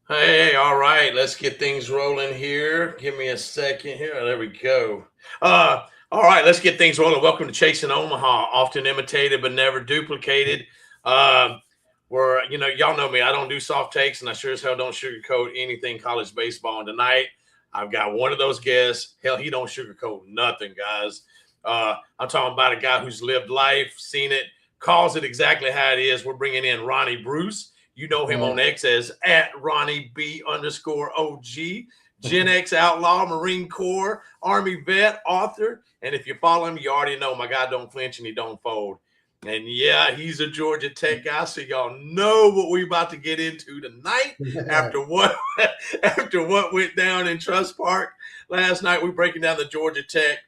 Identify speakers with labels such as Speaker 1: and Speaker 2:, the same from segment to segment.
Speaker 1: Hey, all right, let's get things rolling here. Give me a second here. There we go. All right, let's get things rolling. Welcome to Chasing Omaha, often imitated but never duplicated. Um, where y'all know me, I don't do soft takes, and I sure as hell don't sugarcoat anything college baseball. And tonight, I've got one of those guests. Hell, he don't sugarcoat nothing, guys. I'm talking about a guy who's lived life, seen it, calls it exactly how it is. We're bringing in Ronnie Bruce. You know him on X as at Ronnie B underscore OG, Gen X outlaw, Marine Corps, Army vet, author. And if you follow him, you already know my guy don't flinch and he don't fold. And yeah, he's a Georgia Tech guy, so y'all know what we're about to get into tonight. After what after what went down in Truist Park last night, we're breaking down the Georgia Tech.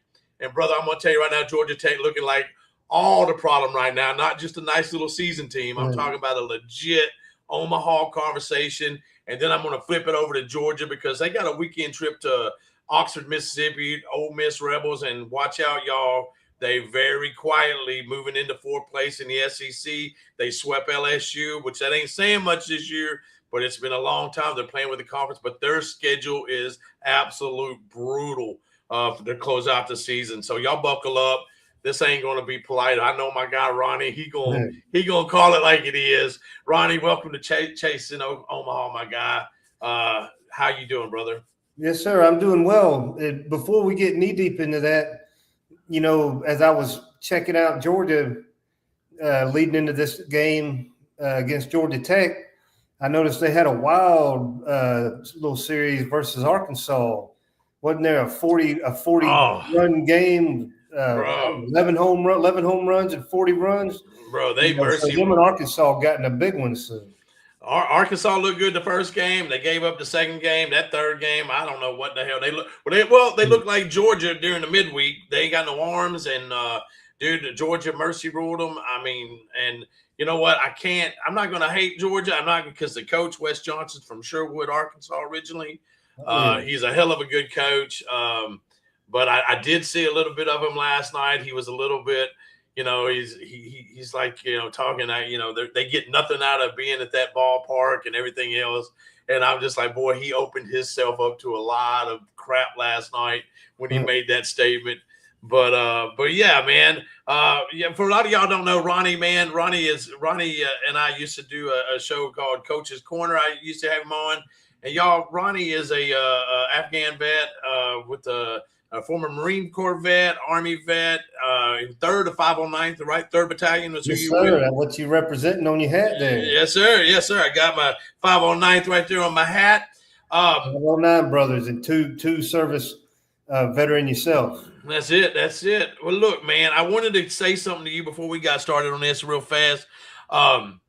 Speaker 1: And brother, I'm gonna tell you right now, Georgia Tech looking like all the problem right now, not just a nice little season team. I'm talking about a legit Omaha conversation, and then I'm going to flip it over to Georgia because they got a weekend trip to Oxford, Mississippi, Ole Miss Rebels, and watch out, y'all. They very quietly moving into fourth place in the SEC. They swept LSU, which that ain't saying much this year, but it's been a long time. They're playing with the conference, but their schedule is absolute brutal to close out the season. So y'all buckle up. This ain't going to be polite. I know my guy Ronnie. He gonna call it like it is. Ronnie, welcome to Chasing Omaha, my guy. How you doing, brother?
Speaker 2: Yes, sir. I'm doing well. Before we get knee deep into that, as I was checking out Georgia leading into this game against Georgia Tech, I noticed they had a wild little series versus Arkansas. Wasn't there a 40
Speaker 1: Oh,
Speaker 2: run game?
Speaker 1: bro,
Speaker 2: 11 home runs and 40 runs.
Speaker 1: bro, they
Speaker 2: So
Speaker 1: mercy.
Speaker 2: them and Arkansas got in a big one soon.
Speaker 1: Arkansas looked good the first game. They gave up the second game. That third game, I don't know what the hell they look. They look like Georgia during the midweek. They ain't got no arms, and dude, Georgia mercy ruled them. I mean, and you know what? I'm not going to hate Georgia. I'm not because the coach Wes Johnson's from Sherwood, Arkansas originally.
Speaker 2: Oh, yeah.
Speaker 1: He's a hell of a good coach. But I did see a little bit of him last night. He was a little bit he's like talking they get nothing out of being at that ballpark and everything else, and I'm just like, boy, he opened himself up to a lot of crap last night when he made that statement. But yeah, man. Yeah, for a lot of y'all don't know Ronnie, man. Ronnie and I used to do a show called Coach's Corner. I used to have him on, and y'all, Ronnie is a Afghan vet with a former Marine Corps vet, Army vet, third of 509th, the right? 3rd Battalion was who
Speaker 2: Yes,
Speaker 1: you were
Speaker 2: sir.
Speaker 1: with.
Speaker 2: That's what you representing on your hat there.
Speaker 1: Yes, sir. Yes, sir. I got my 509th right there on my hat. Um,
Speaker 2: 109 brothers and two service veteran yourself.
Speaker 1: that's it. That's it. Well, look, man, I wanted to say something to you before we got started on this real fast. Um,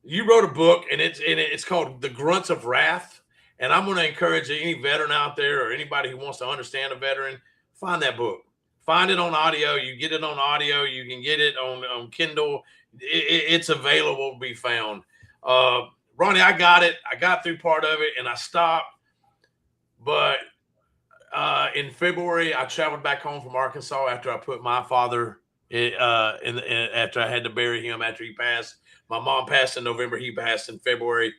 Speaker 1: you wrote a book, and it's called The Grunts of Wrath. And I'm going to encourage any veteran out there or anybody who wants to understand a veteran, find that book. Find it on audio. You get it on audio. You can get it on Kindle. It's available to be found. Ronnie, I got it. I got through part of it, and I stopped. But in February, I traveled back home from Arkansas after I put my father after I had to bury him after he passed. My mom passed in November. He passed in February.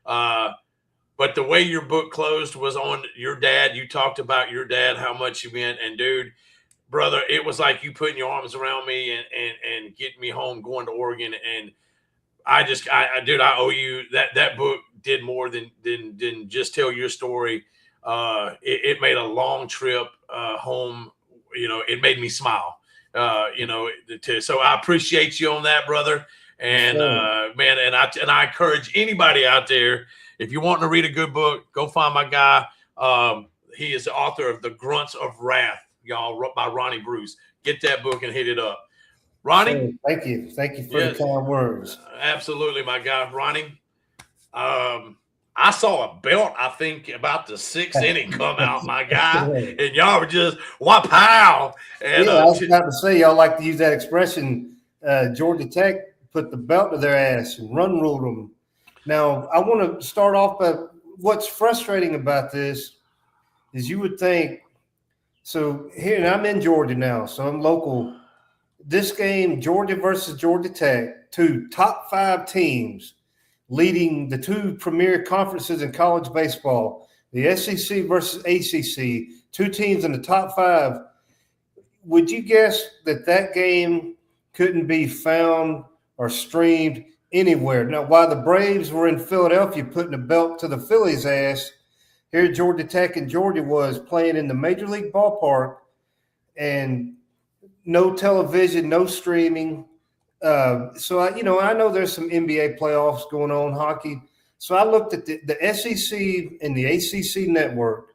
Speaker 1: Uh, but the way your book closed was on your dad. You talked about your dad, how much he meant, and dude, brother, it was like you putting your arms around me and getting me home, going to Oregon, and dude, I owe you that book did more than just tell your story. It made a long trip home. It made me smile. So I appreciate you on that, brother. And man, and I encourage anybody out there, if you're wanting to read a good book, go find my guy. He is the author of The Grunts of Wrath, y'all, by Ronnie Bruce. Get that book and hit it up. Ronnie?
Speaker 2: Thank you. Thank you for
Speaker 1: Yes,
Speaker 2: the kind words.
Speaker 1: absolutely, my guy. Ronnie, I saw a belt, I think, about the 6th inning come out, my guy, and y'all were just wow. And
Speaker 2: I was about to say, y'all like to use that expression. Georgia Tech put the belt to their ass and run ruled them. Now, I want to start off by what's frustrating about this is you would think, so here, and I'm in Georgia now, so I'm local. This game, Georgia versus Georgia Tech, two top 5 teams, leading the two premier conferences in college baseball, the SEC versus ACC, two teams in the top 5. Would you guess that game couldn't be found or streamed anywhere? Now, while the Braves were in Philadelphia putting a belt to the Phillies' ass, here Georgia Tech and Georgia was playing in the Major League ballpark, and no television, no streaming. So I know there's some NBA playoffs going on, hockey. So I looked at the SEC and the ACC network.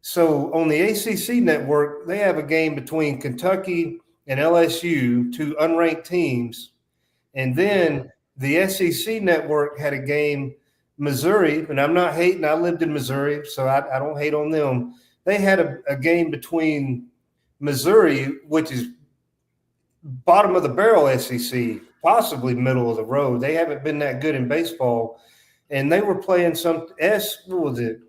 Speaker 2: So on the ACC network, they have a game between Kentucky and LSU, two unranked teams. And then the SEC network had a game, Missouri, and I'm not hating. I lived in Missouri, so I don't hate on them. They had a game between Missouri, which is bottom of the barrel SEC, possibly middle of the road. They haven't been that good in baseball. And they were playing what was it?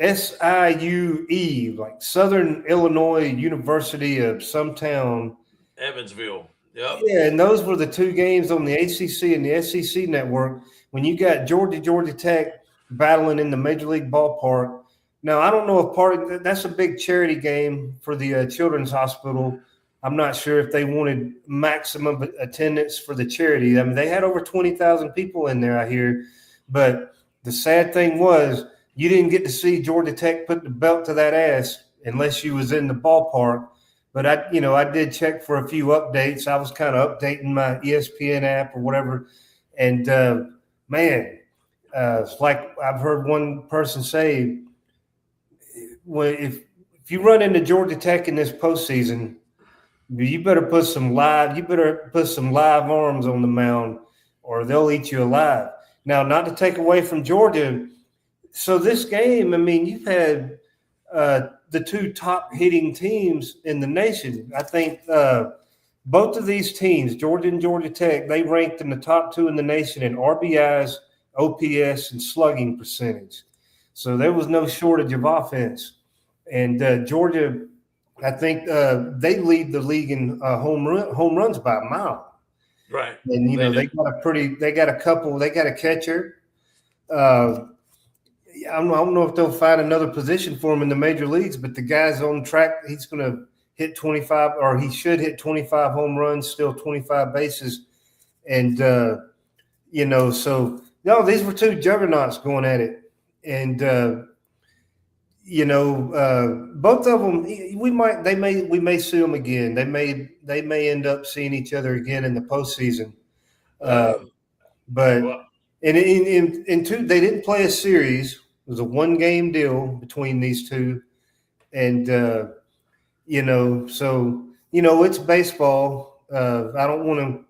Speaker 2: SIUE, like Southern Illinois University of some town.
Speaker 1: Evansville. Yep.
Speaker 2: Yeah, and those were the two games on the ACC and the SEC network when you got Georgia Tech battling in the Major League ballpark. Now, I don't know if that's a big charity game for the Children's Hospital. I'm not sure if they wanted maximum attendance for the charity. I mean, they had over 20,000 people in there, I hear. But the sad thing was you didn't get to see Georgia Tech put the belt to that ass unless you was in the ballpark. But I did check for a few updates. I was kind of updating my ESPN app or whatever. And, it's like I've heard one person say, if you run into Georgia Tech in this postseason, you better put some live arms on the mound or they'll eat you alive. Now, not to take away from Georgia. So this game, I mean, you've had the two top hitting teams in the nation. I think both of these teams, Georgia and Georgia Tech, they ranked in the top 2 in the nation in RBIs, OPS, and slugging percentage. So there was no shortage of offense. And Georgia, I think they lead the league in home runs by a mile.
Speaker 1: Right.
Speaker 2: And they got a catcher. I don't know if they'll find another position for him in the major leagues, but the guy's on track. He's going to hit 25, or he should hit 25 home runs, still 25 bases. And, these were two juggernauts going at it. And, both of them, we may see them again. They may end up seeing each other again in the postseason. In two, they didn't play a series. It was a 1-game deal between these two. And, it's baseball. I don't want to,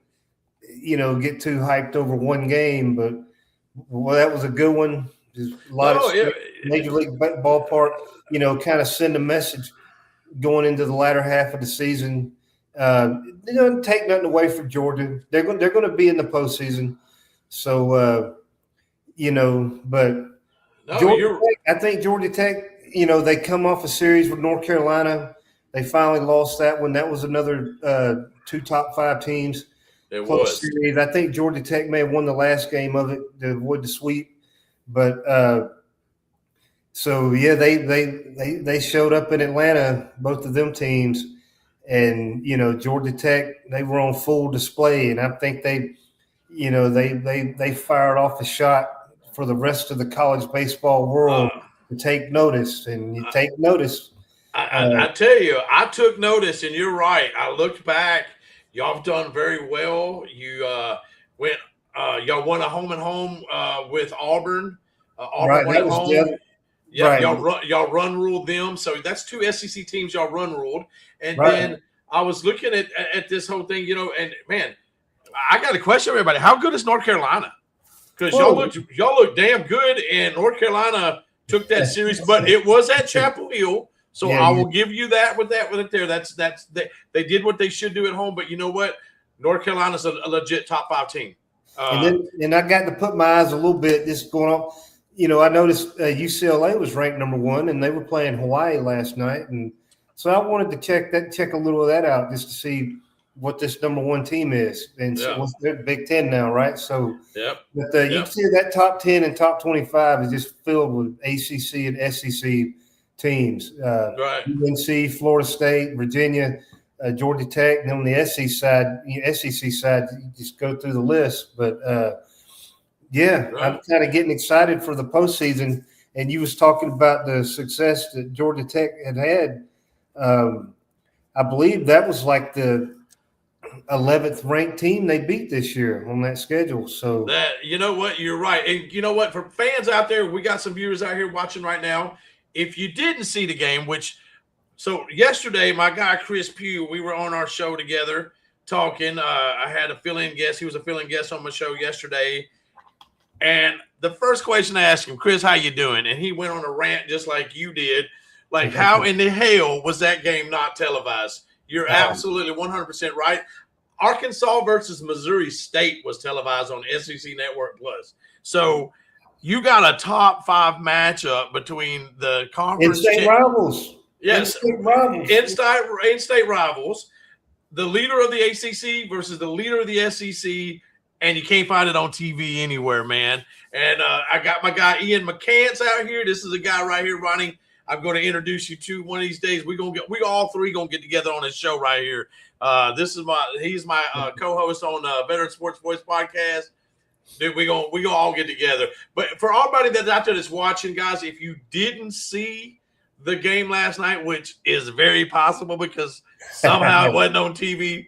Speaker 2: get too hyped over one game, but that was a good one. There's a lot of Major League ballpark, kind of send a message going into the latter half of the season. They don't take nothing away from Georgia. They're going to be in the postseason. So, I think Georgia Tech, they come off a series with North Carolina. They finally lost that one. That was another 2 top 5 teams.
Speaker 1: It was.
Speaker 2: Series. I think Georgia Tech may have won the last game of it to avoid the sweep. But they showed up in Atlanta, both of them teams, and Georgia Tech, they were on full display, and I think they fired off a shot for the rest of the college baseball world to take notice, and you take notice.
Speaker 1: I tell you, I took notice, and you're right. I looked back. Y'all have done very well. You y'all won a home and home with Auburn. Auburn went home. Y'all run ruled them. So that's 2 SEC teams y'all run ruled. And then I was looking at this whole thing, and man, I got a question for everybody. How good is North Carolina? Because y'all look damn good, and North Carolina took that series, but it was at Chapel Hill. So I will give you that with it there. That's they did what they should do at home. But you know what? North Carolina's a legit top 5 team.
Speaker 2: And I got to put my eyes a little bit just going on. I noticed UCLA was ranked number 1, and they were playing Hawaii last night, and so I wanted to check a little of that out just to see, what this number one team is, and so
Speaker 1: Yeah.
Speaker 2: they're Big Ten now, right? So,
Speaker 1: Yep.
Speaker 2: but you can see that top 10 and top 25 is just filled with ACC and SEC teams.
Speaker 1: Right.
Speaker 2: UNC, Florida State, Virginia, Georgia Tech, and then on the SEC side, you just go through the list. But yeah,
Speaker 1: Right.
Speaker 2: I'm kind of getting excited for the postseason. And you was talking about the success that Georgia Tech had. I believe that was like the 11th ranked team they beat this year on that schedule. So
Speaker 1: that, you know what, you're right. And you know what, for fans out there, we got some viewers out here watching right now. If you didn't see the game, so yesterday, my guy Chris Pugh, we were on our show together talking. I had a fill-in guest. He was a fill-in guest on my show yesterday. And the first question I asked him, Chris, how you doing? And he went on a rant just like you did. Like, how in the hell was that game not televised? You're absolutely 100% right. Arkansas versus Missouri State was televised on SEC Network Plus. So you got a top 5 matchup between the conference
Speaker 2: in-state rivals.
Speaker 1: Yes, in-state rivals. The leader of the ACC versus the leader of the SEC, and you can't find it on TV anywhere, man. And I got my guy Ian McCants out here. This is a guy right here, Ronnie. I'm going to introduce you to one of these days. We all three gonna get together on this show right here. He's my co-host on Veteran Sports Voice podcast. Dude, we gonna all get together. But for everybody that's out there that's watching, guys, if you didn't see the game last night, which is very possible because somehow it wasn't on TV.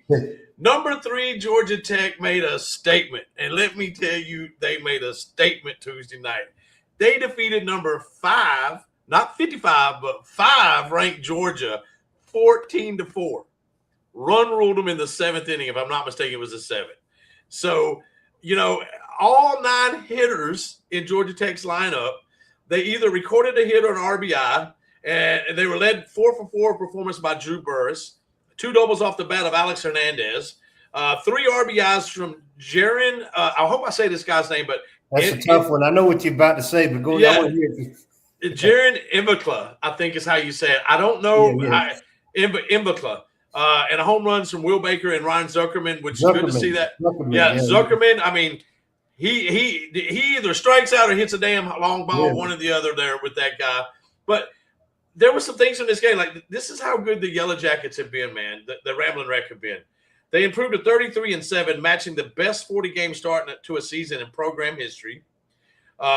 Speaker 1: Number 3, Georgia Tech made a statement. And let me tell you, they made a statement Tuesday night. They defeated number 5, not 55, but 5 ranked Georgia 14-4. Run ruled them in the 7th inning. If I'm not mistaken, it was the 7th. So, all 9 hitters in Georgia Tech's lineup, they either recorded a hit or an RBI, and they were led 4-for-4 performance by Drew Burris. 2 doubles off the bat of Alex Hernandez, 3 RBIs from Jaron. I hope I say this guy's name, but
Speaker 2: that's a tough one. I know what you're about to say, but go ahead.
Speaker 1: Jaron Imbakla, I think is how you say it. I don't know. Imbakla. And a home runs from Will Baker and Ryan Zuckerman, which is good to see that. Zuckerman. I mean, he either strikes out or hits a damn long ball, one or the other there with that guy. But there were some things in this game. Like, this is how good the Yellow Jackets have been, man. The Ramblin' Wreck have been. They improved to 33-7, matching the best 40-game start to a season in program history.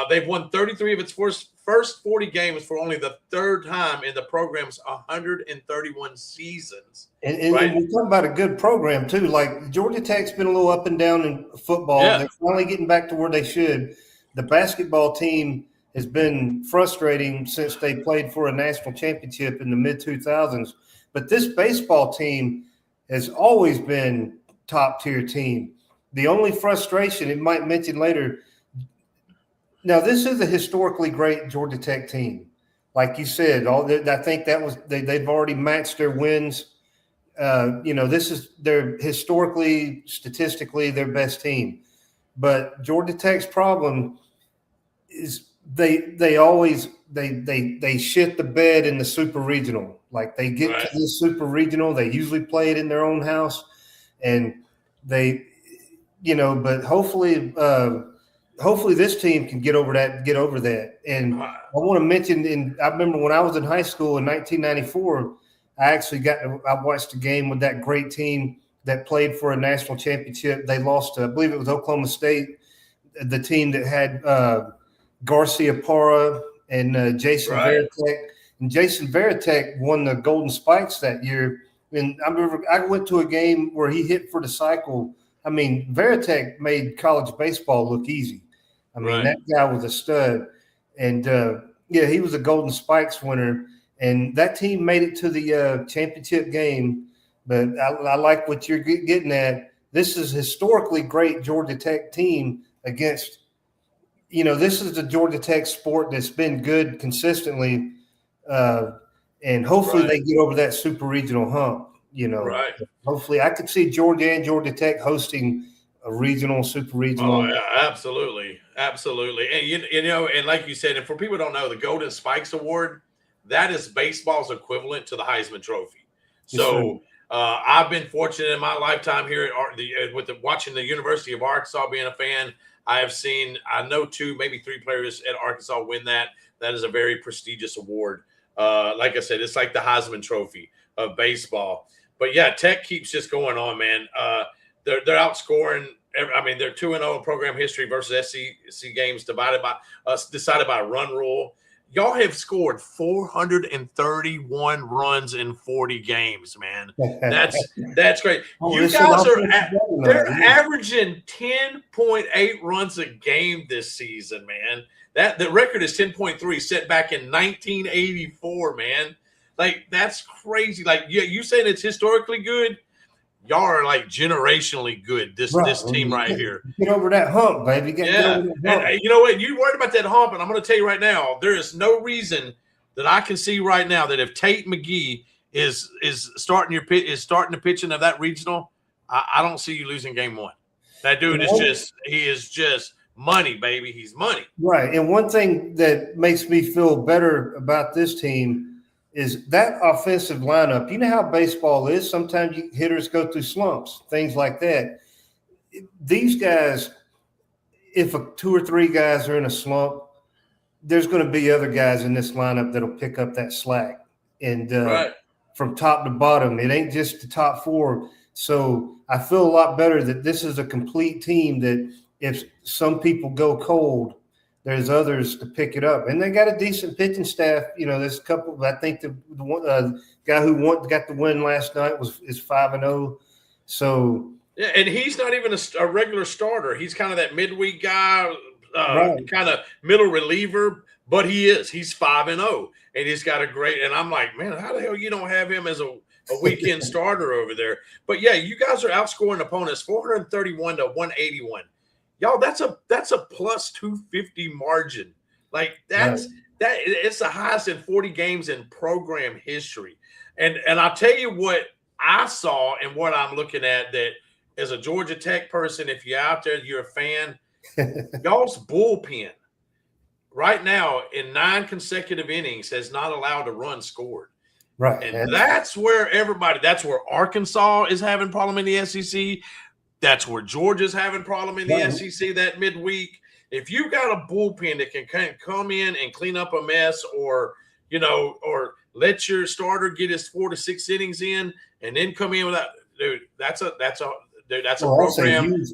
Speaker 1: They've won 33 of its first 40 games for only the 3rd time in the program's 131 seasons.
Speaker 2: And we're talking about a good program, too. Like, Georgia Tech's been a little up and down in football. Yeah. They're finally getting back to where they should. The basketball team has been frustrating since they played for a national championship in the mid-2000s. But this baseball team has always been top-tier team. The only frustration, it might mention later, now this is a historically great Georgia Tech team. Like you said, I think that was they've already matched their wins. This is their historically, statistically, their best team. But Georgia Tech's problem is they always shit the bed in the super regional. Like, they get to this super regional, they usually play it in their own house, and they, but hopefully this team can get over that. And I want to mention, I remember when I was in high school in 1994, I watched a game with that great team that played for a national championship. They lost to, I believe it was Oklahoma State, the team that had Garcia Parra and Jason Varitek. And Jason Varitek won the Golden Spikes that year. And I remember I went to a game where he hit for the cycle. I mean, Varitek made college baseball look easy. I mean, that guy was a stud. And, he was a Golden Spikes winner. And that team made it to the championship game. But I like what you're getting at. This is historically great Georgia Tech team against – this is the Georgia Tech sport that's been good consistently, and hopefully they get over that super regional hump. Hopefully, I could see Georgia and Georgia Tech hosting a regional, super regional.
Speaker 1: Oh yeah, absolutely. And and like you said, and for people who don't know, the Golden Spikes Award, that is baseball's equivalent to the Heisman Trophy. So I've been fortunate in my lifetime here watching the University of Arkansas, being a fan. I know 2, maybe 3 players at Arkansas win that. That is a very prestigious award. Like I said, it's like the Heisman Trophy of baseball. But yeah, Tech keeps just going on, man. They're outscoring. I mean, they're 2-0 in program history versus SEC games decided by a run rule. Y'all have scored 431 runs in 40 games, man. That's great. You guys they're averaging 10.8 runs a game this season, man. The record is 10.3, set back in 1984, man. Like, that's crazy. Like, you saying it's historically good? Y'all are like generationally good. This team right here.
Speaker 2: Get over that hump, baby. Get over that hump.
Speaker 1: And you know what? You worried about that hump, and I'm going to tell you right now, there is no reason that I can see right now that if Tate McGee is starting the pitching of that regional, I don't see you losing game 1. That dude is just money, baby. He's money.
Speaker 2: Right. And one thing that makes me feel better about this team is that offensive lineup. You know how baseball is. Sometimes hitters go through slumps, things like that. These guys, if 2 or 3 guys are in a slump, there's going to be other guys in this lineup that'll pick up that slack. And from top to bottom, it ain't just the top 4. So I feel a lot better that this is a complete team that if some people go cold, there's others to pick it up. And they got a decent pitching staff. You know, there's a couple. I think the guy who got the win last night is 5-0. So
Speaker 1: yeah, and he's not even a regular starter. He's kind of that midweek guy, kind of middle reliever. But he's 5-0, and he's got a great. And I'm like, man, how the hell you don't have him as a weekend starter over there? But yeah, you guys are outscoring opponents 431 to 181. Y'all, that's a plus 250 margin. Like it's the highest in 40 games in program history. And I'll tell you what I saw and what I'm looking at, that as a Georgia Tech person, if you're out there, you're a fan, y'all's bullpen right now in 9 consecutive innings has not allowed a run scored.
Speaker 2: Right.
Speaker 1: And that's where Arkansas is having problem in the SEC. That's where Georgia's having problem in the SEC that midweek. If you got a bullpen that can come in and clean up a mess, or let your starter get his 4 to 6 innings in and then come in with that, dude, that's a program.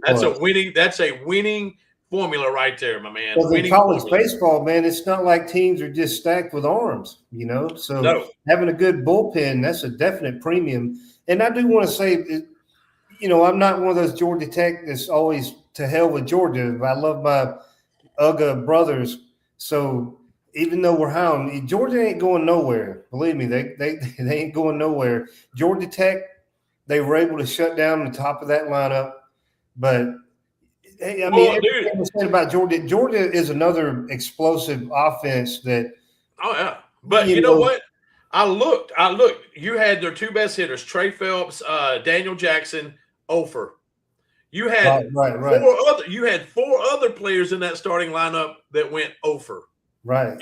Speaker 1: That's a winning formula right there, my man.
Speaker 2: Well, in college baseball, man, it's not like teams are just stacked with arms, So having a good bullpen, that's a definite premium. And I do want to say, I'm not one of those Georgia Tech that's always to hell with Georgia. I love my UGA brothers. So even though we're hound, Georgia ain't going nowhere. Believe me, they ain't going nowhere. Georgia Tech, they were able to shut down the top of that lineup. But everything was said about Georgia. Georgia is another explosive offense that.
Speaker 1: Oh yeah, but you know what? I looked. You had their 2 best hitters, Trey Phelps, Daniel Jackson, Ofer. You had You had 4 other players in that starting lineup that went Ofer.
Speaker 2: Right.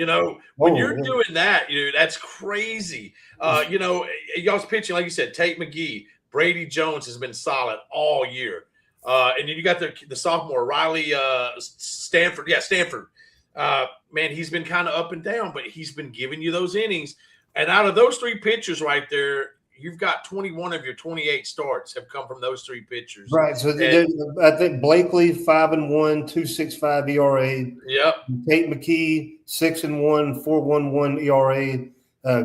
Speaker 1: When you're doing that, that's crazy. Y'all's pitching, like you said, Tate McGee, Brady Jones has been solid all year. And then you got the sophomore Riley Stanford. Yeah, Stanford. Man, he's been kind of up and down, but he's been giving you those innings. And out of those 3 pitchers right there, you've got 21 of your 28 starts have come from those 3 pitchers.
Speaker 2: Right. So I think Blakely 5-1, 2.65 ERA.
Speaker 1: Yep.
Speaker 2: Tate McKee 6-1, 4.11 ERA.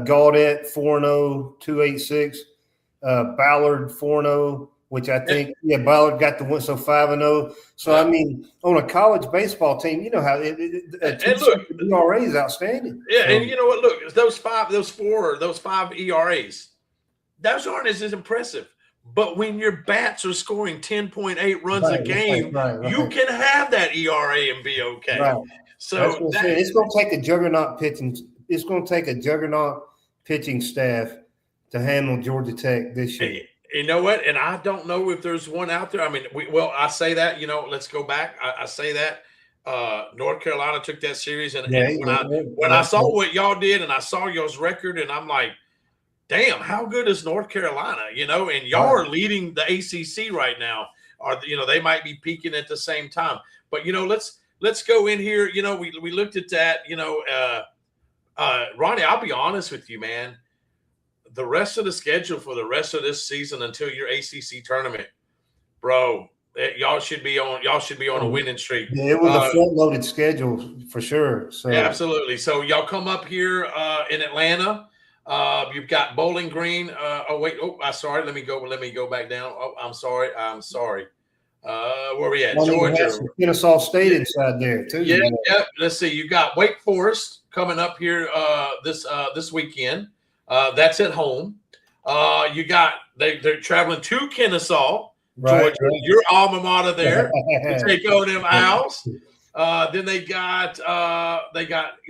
Speaker 2: Gaudette 4-0, 2.86. Ballard 4-0, which I think Ballard got the win, so 5-0. So I mean, on a college baseball team, you know how ERA is outstanding.
Speaker 1: Yeah, so, and you know what? Look, those 5 ERAs. Those aren't as impressive. But when your bats are scoring 10.8 runs a game, you can have that ERA and be okay. Right. So
Speaker 2: it's going to take a juggernaut pitching. It's going to take a juggernaut pitching staff to handle Georgia Tech this year.
Speaker 1: You know what? And I don't know if there's one out there. I mean, I say that. Let's go back. I say that. North Carolina took that series, and when I saw what y'all did, and I saw y'all's record, and I'm like, damn, how good is North Carolina? And y'all are leading the ACC right now. Or they might be peaking at the same time. But let's go in here. We looked at that. Ronnie, I'll be honest with you, man. The rest of the schedule for the rest of this season until your ACC tournament, bro, y'all should be on a winning streak.
Speaker 2: Yeah, it was a front-loaded schedule for sure. So
Speaker 1: yeah, absolutely. So y'all come up here in Atlanta. You've got Bowling Green. Sorry. Let me go back down. Oh, I'm sorry. Where we at? Georgia.
Speaker 2: Kennesaw State inside there too.
Speaker 1: Yeah. Let's see. You got Wake Forest coming up here this weekend. That's at home. They're traveling to Kennesaw, Georgia. Right. Your alma mater there. You take on them Owls. Then they got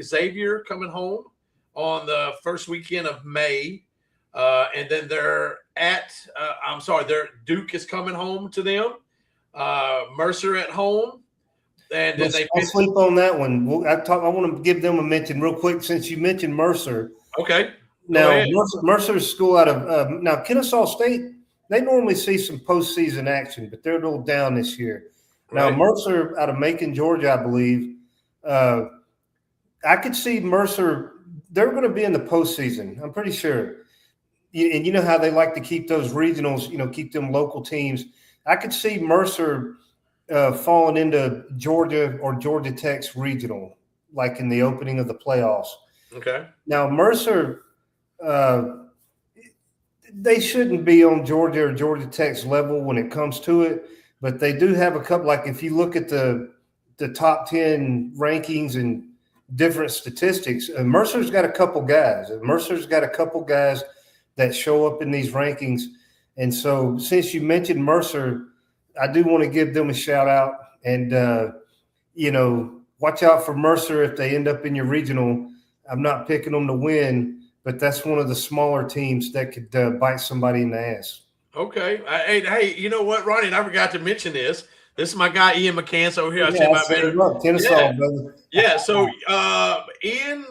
Speaker 1: Xavier coming home on the first weekend of May. And then Duke is coming home to them. Mercer at home. And then
Speaker 2: I'll sleep on that one. I want to give them a mention real quick since you mentioned Mercer.
Speaker 1: Okay.
Speaker 2: Now, Mercer's school out of now Kennesaw State, they normally see some postseason action, but they're a little down this year. Now, Mercer out of Macon, Georgia, I believe. I could see Mercer, they're going to be in the postseason, I'm pretty sure. And you know how they like to keep those regionals, keep them local teams. I could see Mercer falling into Georgia or Georgia Tech's regional, like in the opening of the playoffs.
Speaker 1: Okay.
Speaker 2: Now, Mercer, they shouldn't be on Georgia or Georgia Tech's level when it comes to it, but they do have a couple. Like if you look at the top 10 rankings and different statistics, Mercer's got a couple guys. Mercer's got a couple guys that show up in these rankings. And so since you mentioned Mercer, I do want to give them a shout out and, watch out for Mercer if they end up in your regional. I'm not picking them to win, but that's one of the smaller teams that could bite somebody in the ass.
Speaker 1: Okay. Hey, you know what, Ronnie? I forgot to mention this. This is my guy, Ian McCants over here.
Speaker 2: Kennesaw, brother.
Speaker 1: Yeah. So, Ian,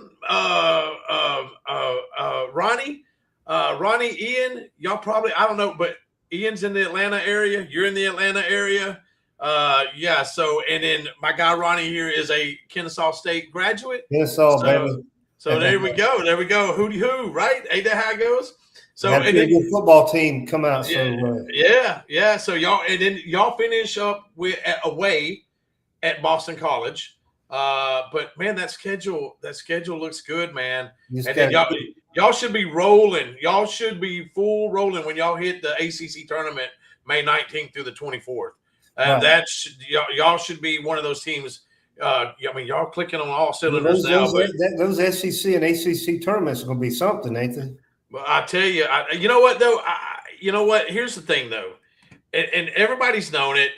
Speaker 1: Ronnie, Ian, y'all probably, I don't know, but Ian's in the Atlanta area. You're in the Atlanta area. Yeah. So, and then my guy, Ronnie here is a Kennesaw State graduate.
Speaker 2: Kennesaw, baby.
Speaker 1: So there we go. Hooty hoo, right? Ain't that how it goes? So
Speaker 2: and then good football team come out.
Speaker 1: Yeah. So y'all finish up away at Boston College. But man, that schedule looks good, man. And then y'all should be rolling. Y'all should be full rolling when y'all hit the ACC tournament May 19th through the 24th. And y'all should be one of those teams. Y'all clicking on all cylinders now.
Speaker 2: Those SEC and ACC tournaments are going to be something, Nathan.
Speaker 1: Well, I tell you, you know what though? Here's the thing though, and everybody's known it.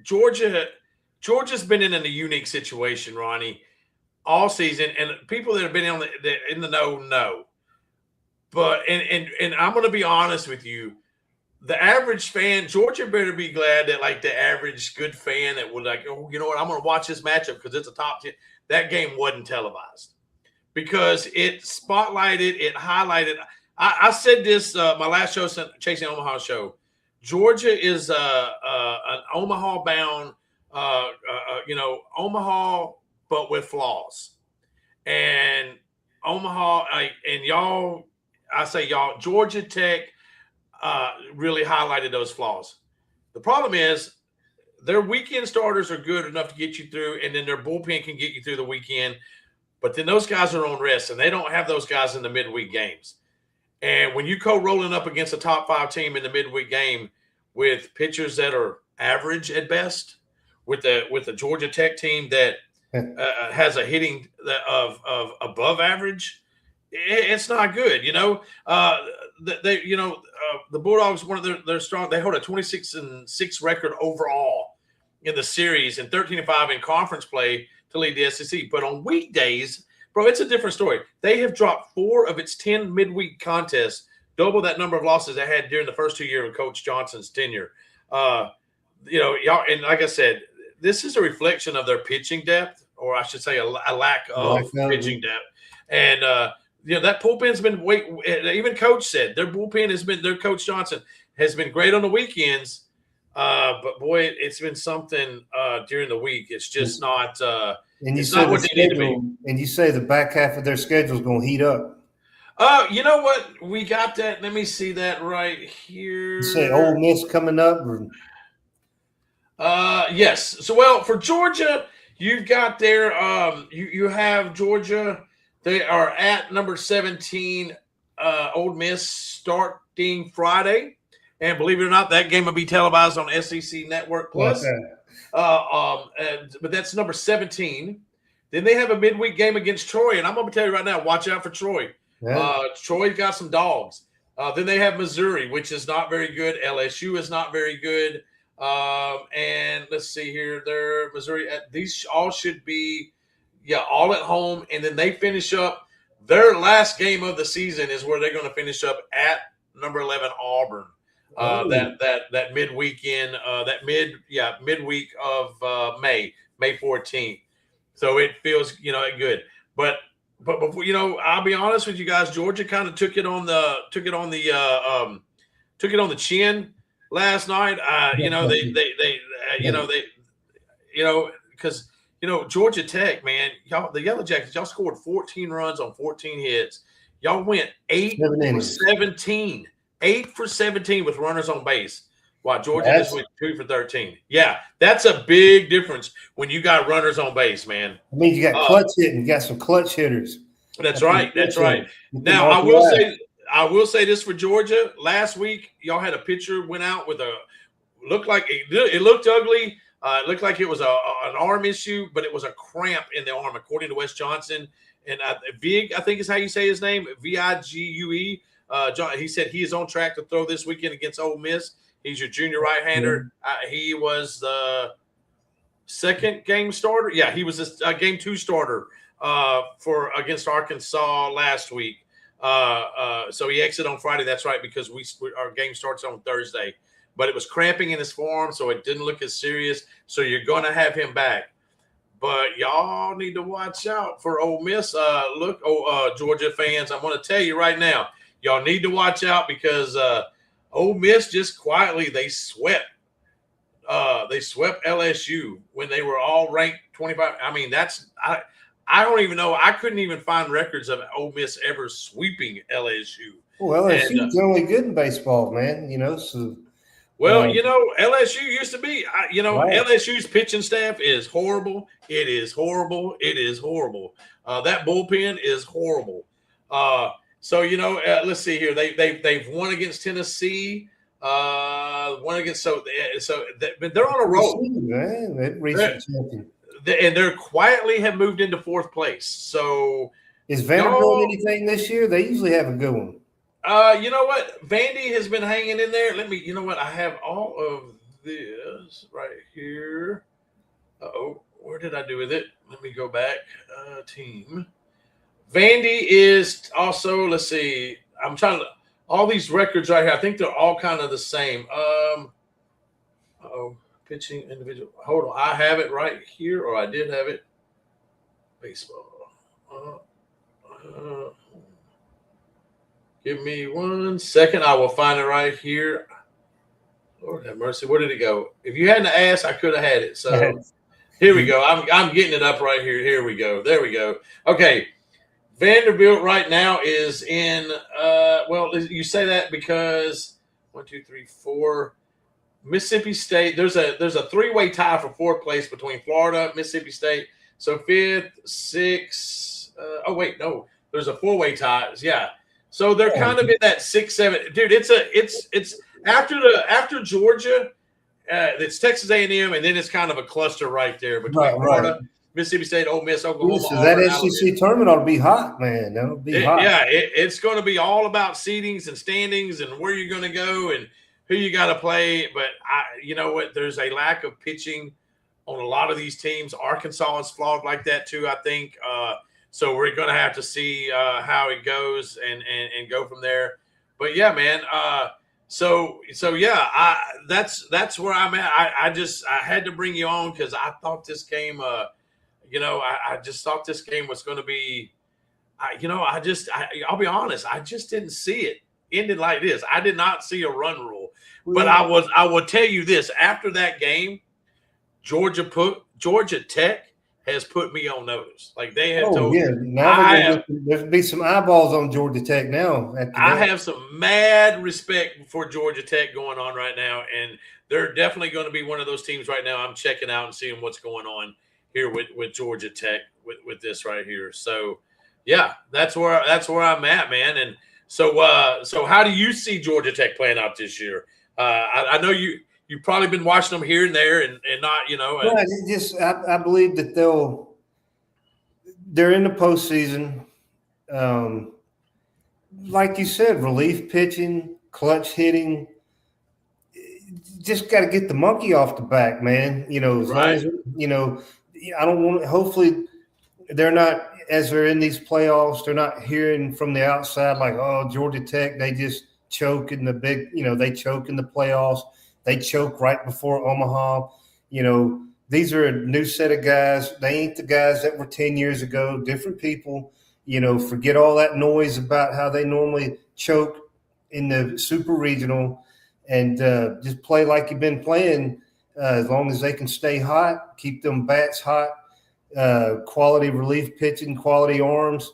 Speaker 1: Georgia's been in a unique situation, Ronnie, all season, and people that have been in the know. But and I'm going to be honest with you, the average fan, Georgia better be glad that like the average good fan that would like, oh, you know what, I'm going to watch this matchup because it's a top 10. That game wasn't televised because it spotlighted, it highlighted. I said this my last show, Chasing Omaha show. Georgia is an Omaha-bound, Omaha, but with flaws. And Omaha, Georgia Tech really highlighted those flaws. The problem is their weekend starters are good enough to get you through, and then their bullpen can get you through the weekend. But then those guys are on rest, and they don't have those guys in the midweek games. And when you go rolling up against a top 5 team in the midweek game with pitchers that are average at best, with the Georgia Tech team that has a hitting of above average, it's not good. The Bulldogs, one of their strong. They hold a 26-6 record overall in the series and 13-5 in conference play to lead the SEC. But on weekdays, bro, it's a different story. They have dropped 4 of its 10 midweek contests, double that number of losses they had during the first 2 years of Coach Johnson's tenure. Y'all, and like I said, this is a reflection of their pitching depth, or I should say a lack of pitching depth. And, that bullpen's been even coach said their bullpen has been, their coach Johnson has been great on the weekends. But boy, it's been something during the week. It's just not.
Speaker 2: And you
Speaker 1: It's
Speaker 2: say
Speaker 1: not what they need to be.
Speaker 2: and you say the back half of their schedule is going to heat up.
Speaker 1: You know what? We got that. Let me see that right here.
Speaker 2: You say Ole Miss coming up.
Speaker 1: Yes. So, well, for Georgia, you've got their you have Georgia. They are at number 17. Ole Miss starting Friday, and believe it or not, that game will be televised on SEC Network Plus. But that's number 17. Then they have a midweek game against Troy, and I'm going to tell you right now, watch out for Troy.
Speaker 2: Yeah.
Speaker 1: Troy's got some dogs. Then they have Missouri, which is not very good. LSU is not very good. And let's see here. They're Missouri. These all should be, all at home. And then they finish up. Their last game of the season is where they're going to finish up at number 11 Auburn. That midweekend, midweek of May 14th. So it feels good. But before, I'll be honest with you guys. Georgia kind of took it on the chin last night. Because Georgia Tech, man, y'all, the Yellow Jackets, y'all scored 14 runs on 14 hits. Y'all went 8 for 17. 8 for 17 with runners on base. While Georgia just went 2 for 13. Yeah, that's a big difference when you got runners on base, man.
Speaker 2: I mean, you got clutch hitting. You got some clutch hitters.
Speaker 1: That's right. That's right. Now, I will say this for Georgia. Last week, y'all had a pitcher went out with it looked ugly. It looked like it was an arm issue, but it was a cramp in the arm, according to Wes Johnson. And Vig, I think is how you say his name, Vigue. He said he is on track to throw this weekend against Ole Miss. He's your junior right-hander. He was the second game starter. Yeah, he was a game 2 starter for against Arkansas last week. So he exited on Friday. That's right, because our game starts on Thursday. But it was cramping in his forearm, so it didn't look as serious. So you're going to have him back. But y'all need to watch out for Ole Miss. Georgia fans, I'm going to tell you right now, y'all need to watch out because Ole Miss just quietly they swept LSU when they were all ranked 25. I mean, I don't even know. I couldn't even find records of Ole Miss ever sweeping LSU.
Speaker 2: Well, LSU's only good in baseball, man. So.
Speaker 1: Well, LSU used to be. Right. LSU's pitching staff is horrible. It is horrible. It is horrible. That bullpen is horrible. So let's see here. They've won against Tennessee. Won against but they're on a roll. And they're quietly have moved into 4th place. So
Speaker 2: is Vanderbilt anything this year? They usually have a good one.
Speaker 1: You know what? Vandy has been hanging in there. I have all of this right here. Where did I do with it? Let me go back. Team. Vandy is also, let's see. I'm trying to, all these records right here, I think they're all kind of the same. Pitching individual. Hold on. I have it right here, or I did have it. Baseball. Give me 1 second. I will find it right here. Lord have mercy. Where did it go? If you hadn't asked, I could have had it. So here we go. I'm getting it up right here. Here we go. There we go. Okay. Vanderbilt right now is in you say that because 1, 2, 3, 4. Mississippi State. There's a 3-way tie for 4th place between Florida, Mississippi State. So 5th, 6th. There's a 4-way tie. Yeah. So they're kind of in that 6, 7. Dude, it's after Georgia, it's Texas A&M, and then it's kind of a cluster right there between Florida, Mississippi State, Ole Miss, Oklahoma.
Speaker 2: So that SEC tournament ought to be hot, man. That'll be hot.
Speaker 1: Yeah, it's going to be all about seedings and standings and where you're going to go and who you got to play. But you know what? There's a lack of pitching on a lot of these teams. Arkansas is flawed like that too, I think. So we're going to have to see how it goes and go from there. But yeah, man. So yeah, that's where I'm at. I had to bring you on because I thought this game, I just thought this game was going to be I'll be honest, I just didn't see it ended like this. I did not see a run rule, but I will tell you this: after that game, Georgia Tech has put me on notice. Like they have told.
Speaker 2: Yeah, now there's be some eyeballs on Georgia Tech now.
Speaker 1: I have some mad respect for Georgia Tech going on right now, and they're definitely going to be one of those teams right now. I'm checking out and seeing what's going on here with Georgia Tech with this right here. So, yeah, that's where I'm at, man. And so how do you see Georgia Tech playing out this year? I know you've probably been watching them here and there, and not
Speaker 2: I believe that they're in the postseason. Like you said, relief pitching, clutch hitting. Just got to get the monkey off the back, man. As long as I don't want. Hopefully, they're not as they're in these playoffs. They're not hearing from the outside like, "Oh, Georgia Tech, they just choke in the big. They choke in the playoffs. They choke right before Omaha. These are a new set of guys. They ain't the guys that were 10 years ago. Different people. Forget all that noise about how they normally choke in the super regional, and just play like you've been playing. As long as they can stay hot, keep them bats hot, quality relief pitching, quality arms.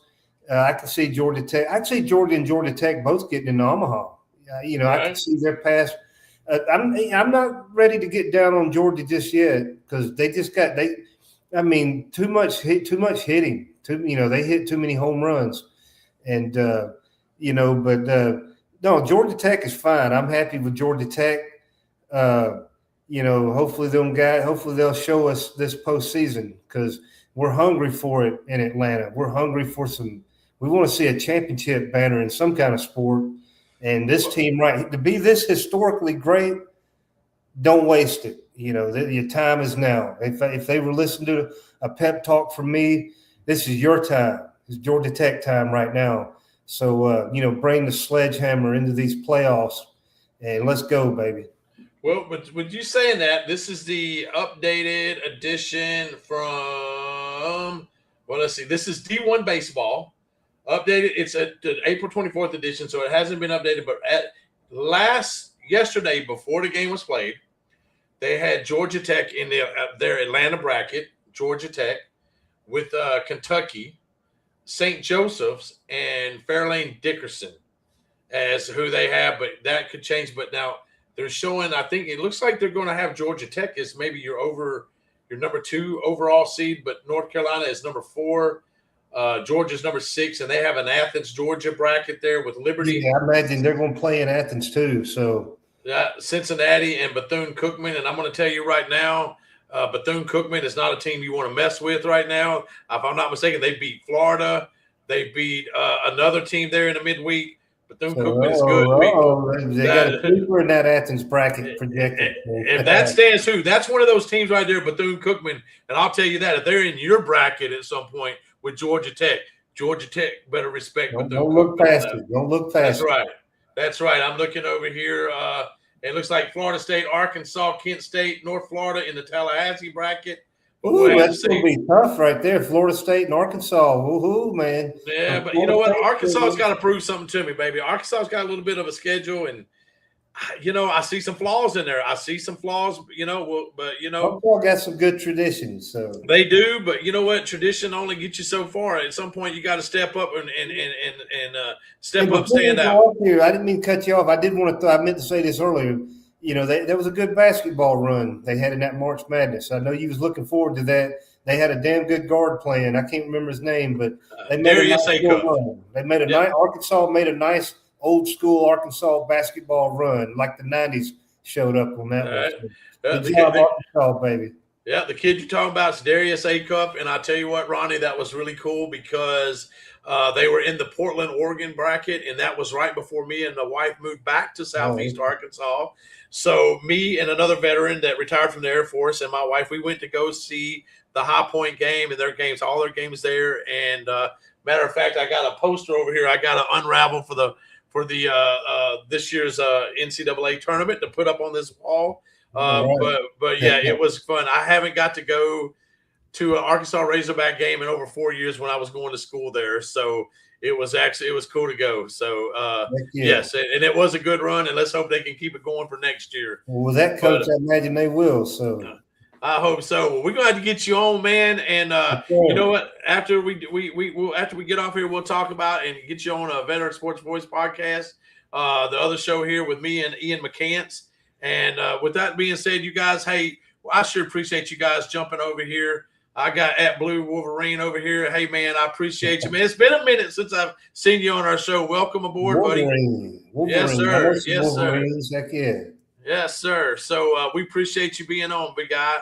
Speaker 2: I can see Georgia Tech. I'd say Georgia and Georgia Tech both getting into Omaha. I can see their pass. I'm not ready to get down on Georgia just yet because they just got too much hitting. They hit too many home runs, and no, Georgia Tech is fine. I'm happy with Georgia Tech. Hopefully they'll show us this postseason because we're hungry for it in Atlanta. We're hungry for we want to see a championship banner in some kind of sport. And this team, to be this historically great, don't waste it. Your time is now. If they were listening to a pep talk from me, this is your time. It's Georgia Tech time right now. So, bring the sledgehammer into these playoffs and let's go, baby.
Speaker 1: Well, with you saying that, this is the updated edition from, let's see. This is D1 Baseball. Updated. It's the April 24th edition, so it hasn't been updated. But yesterday, before the game was played, they had Georgia Tech in their Atlanta bracket, Georgia Tech, with Kentucky, St. Joseph's, and Fairlane Dickerson as who they have, but that could change. But now they're showing, I think it looks like they're going to have Georgia Tech as maybe your number 2 overall seed, but North Carolina is number 4. Georgia's number 6, and they have an Athens, Georgia bracket there with Liberty.
Speaker 2: Yeah, I imagine they're going to play in Athens too. So
Speaker 1: Cincinnati and Bethune-Cookman, and I'm going to tell you right now, Bethune-Cookman is not a team you want to mess with right now. If I'm not mistaken, they beat Florida. They beat another team there in the midweek. Bethune-Cookman is good.
Speaker 2: They got a sleeper in that Athens bracket projected.
Speaker 1: If that stands true, that's one of those teams right there, Bethune-Cookman. And I'll tell you that if they're in your bracket at some point with Georgia Tech better respect Bethune-Cookman.
Speaker 2: Don't look past it. Don't look past it.
Speaker 1: That's right. I'm looking over here. It looks like Florida State, Arkansas, Kent State, North Florida in the Tallahassee bracket.
Speaker 2: Ooh, that's going to be tough right there. Florida State and Arkansas. Woohoo, man.
Speaker 1: Yeah, but you know what? Arkansas's got to prove something to me, baby. Arkansas's got a little bit of a schedule, and, I see some flaws in there. I see some flaws, but
Speaker 2: Arkansas got some good traditions. So
Speaker 1: they do, but you know what? Tradition only gets you so far. At some point, you got to step up and stand out.
Speaker 2: Here, I didn't mean to cut you off. I did want to. I meant to say this earlier. There was a good basketball run they had in that March Madness. I know you was looking forward to that. They had a damn good guard playing. I can't remember his name, but they made
Speaker 1: Darius Acuff.
Speaker 2: They made Arkansas made a nice old school Arkansas basketball run, like the '90s showed up on that one. Good job, Arkansas, baby.
Speaker 1: Yeah, the kid you're talking about is Darius Acuff, and I tell you what, Ronnie, that was really cool because they were in the Portland, Oregon bracket, and that was right before me and the wife moved back to Southeast Arkansas. So me and another veteran that retired from the Air Force and my wife, we went to go see the High Point game and all their games there. And matter of fact, I got a poster over here. I got to unravel for the this year's NCAA tournament to put up on this wall. But yeah, it was fun. I haven't got to go to an Arkansas Razorback game in over 4 years when I was going to school there. So it was cool to go. So yes, and it was a good run, and let's hope they can keep it going for next year.
Speaker 2: Well, that coach, I imagine they will. So
Speaker 1: I hope so. Well, we're gonna have to get you on, man. And you know what? After we get off here, we'll talk about and get you on a Veteran Sports Voice podcast, the other show here with me and Ian McCants. And with that being said, you guys, hey, I sure appreciate you guys jumping over here. I got at Blue Wolverine over here. Hey, man, I appreciate you, man. It's been a minute since I've seen you on our show. Welcome aboard,
Speaker 2: Wolverine.
Speaker 1: buddy. Yes, sir. Yes, sir.
Speaker 2: Heck yeah.
Speaker 1: Yes, sir. So we appreciate you being on, big guy.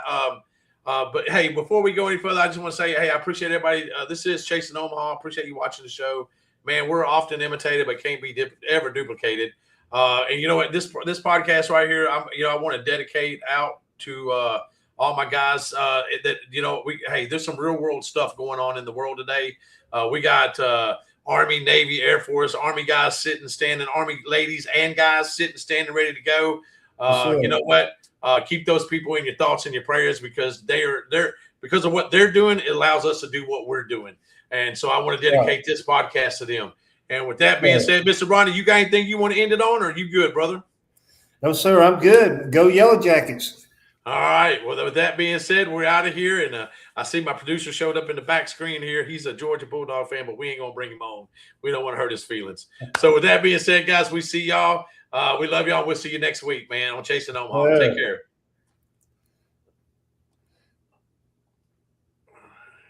Speaker 1: But hey, before we go any further, I just want to say, hey, I appreciate everybody. This is Chasing Omaha. Appreciate you watching the show, man. We're often imitated, but can't be ever duplicated. And you know what? This podcast right here, I want to dedicate out to all my guys. There's some real world stuff going on in the world today. We got Army, Navy, Air Force, Army guys sitting, standing, Army ladies and guys sitting, standing, ready to go. You know what? Keep those people in your thoughts and your prayers because they're because of what they're doing. It allows us to do what we're doing. And so I want to dedicate this podcast to them. And with that being said, Mr. Ronnie, you got anything you want to end it on, or are you good, brother?
Speaker 2: No, sir. I'm good. Go Yellow Jackets.
Speaker 1: All right. Well, with that being said, we're out of here. And I see my producer showed up in the back screen here. He's a Georgia Bulldog fan, but we ain't going to bring him on. We don't want to hurt his feelings. So with that being said, guys, we see y'all. We love y'all. We'll see you next week, man, on Chasing Omaha. Take care.